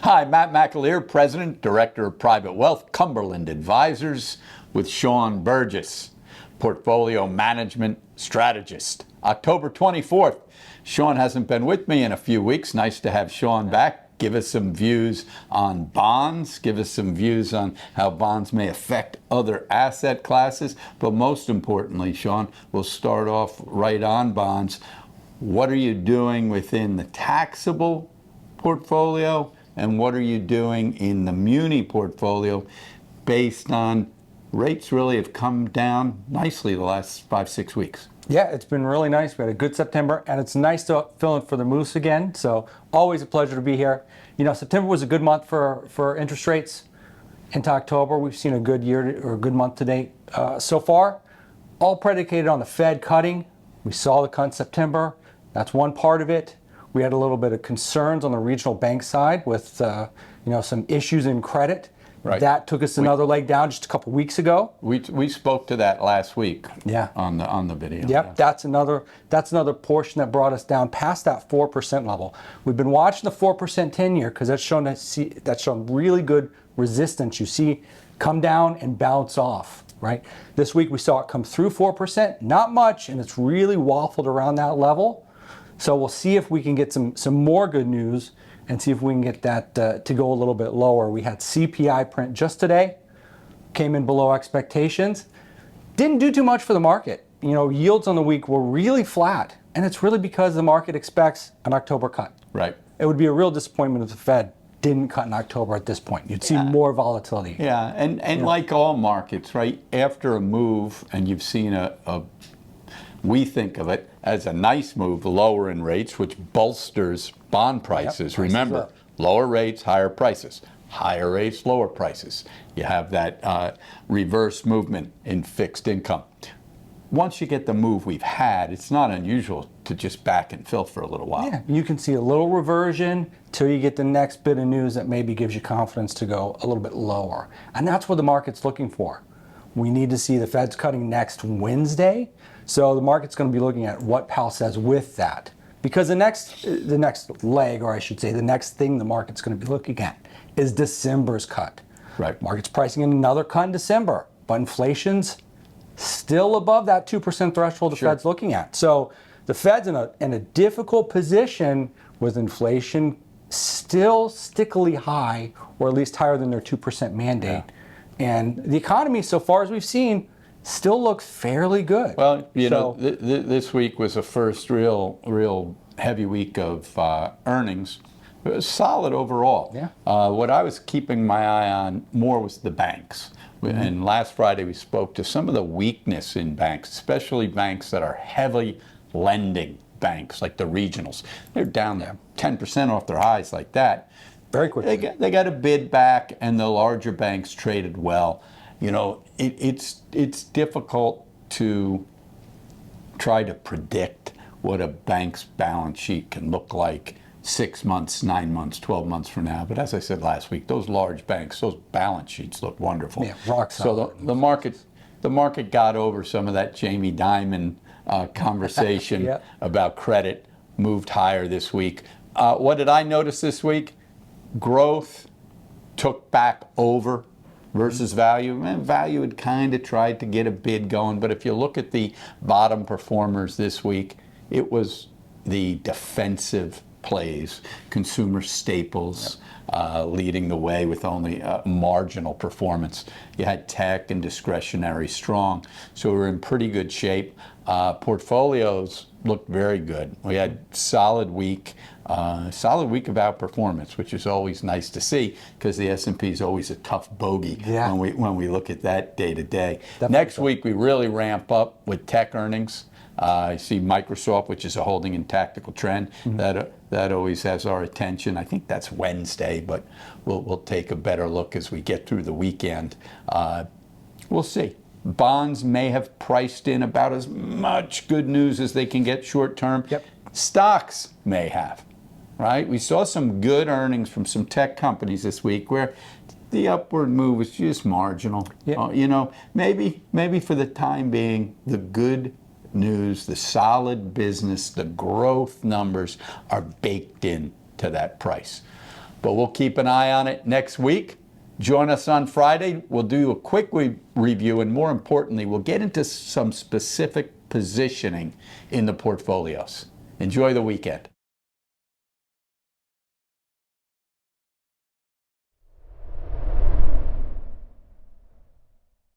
Hi, Matt McAleer, President, Director of Private Wealth, Cumberland Advisors, with Shaun Burgess, Portfolio Management Strategist. October 24th. Shaun hasn't been with me in a few weeks. Nice to have Shaun back. Give us some views on bonds. Give us some views on how bonds may affect other asset classes. But most importantly, Shaun, we'll start off right on bonds. What are you doing within the taxable portfolio? And what are you doing in the muni portfolio based on rates really have come down nicely the last 5-6 weeks? Yeah, it's been really nice. We had a good September, and it's nice to fill in for the Moose again. So always a pleasure to be here. You know, September was a good month for interest rates. Into October, we've seen a good year or a good month to date so far. All predicated on the Fed cutting. We saw the cut in September. That's one part of it. We had a little bit of concerns on the regional bank side with some issues in credit. Right. That took us another leg down just a couple weeks ago. We spoke to that last week. Yeah. On the video. Yep, Yeah. that's another portion that brought us down past that 4% level. We've been watching the 4% 10-year because that's shown really good resistance. You see come down and bounce off, right? This week we saw it come through 4%, not much, and it's really waffled around that level. So we'll see if we can get some more good news and see if we can get that to go a little bit lower. We had CPI print just today, came in below expectations. Didn't do too much for the market. You know, yields on the week were really flat, and it's really because the market expects an October cut. Right. It would be a real disappointment if the Fed didn't cut in October at this point. You'd see more volatility. Yeah, and like all markets, right, after a move, and you've seen we think of it as a nice move lower in rates, which bolsters bond prices. Yep, Remember, prices lower rates, higher prices. Higher rates, lower prices. You have that reverse movement in fixed income. Once you get the move we've had, it's not unusual to just back and fill for a little while. Yeah, you can see a little reversion till you get the next bit of news that maybe gives you confidence to go a little bit lower. And that's what the market's looking for. We need to see the Fed's cutting next Wednesday. So the market's going to be looking at what Powell says with that. Because the next leg, or I should say the next thing the market's going to be looking at is December's cut. Right. Market's pricing in another cut in December, but inflation's still above that 2% threshold the Fed's looking at. So the Fed's in a difficult position with inflation still stickily high, or at least higher than their 2% mandate. Yeah. And the economy, so far as we've seen, still looks fairly good. Well, this week was the first real heavy week of earnings. It was solid overall. Yeah. What I was keeping my eye on more was the banks. Mm-hmm. And last Friday we spoke to some of the weakness in banks, especially banks that are heavily lending banks, like the regionals. They're down there 10% off their highs like that. Very quickly. They got a bid back, and the larger banks traded well. You know, it's difficult to try to predict what a bank's balance sheet can look like 6 months, 9 months, 12 months from now. But as I said last week, those large banks, those balance sheets look wonderful. Yeah, rock solid. So the market got over some of that Jamie Dimon conversation about credit, moved higher this week. What did I notice this week? Growth took back over versus value. Value had kind of tried to get a bid going, but if you look at the bottom performers this week, it was the defensive plays, consumer staples leading the way with only marginal performance. You had tech and discretionary strong, so we're in pretty good shape. Portfolios looked very good. We had solid week of outperformance, which is always nice to see because the S&P is always a tough bogey when we look at that day to day. Next week we really ramp up with tech earnings. I see Microsoft, which is a holding and tactical trend. Mm-hmm. That always has our attention. I think that's Wednesday, but we'll take a better look as we get through the weekend. We'll see. Bonds may have priced in about as much good news as they can get short term. Yep. Stocks may have, right? We saw some good earnings from some tech companies this week where the upward move was just marginal. Yep. Maybe for the time being, the good news, the solid business, the growth numbers are baked in to that price. But we'll keep an eye on it next week. Join us on Friday. We'll do a quick review, and more importantly, we'll get into some specific positioning in the portfolios. Enjoy the weekend.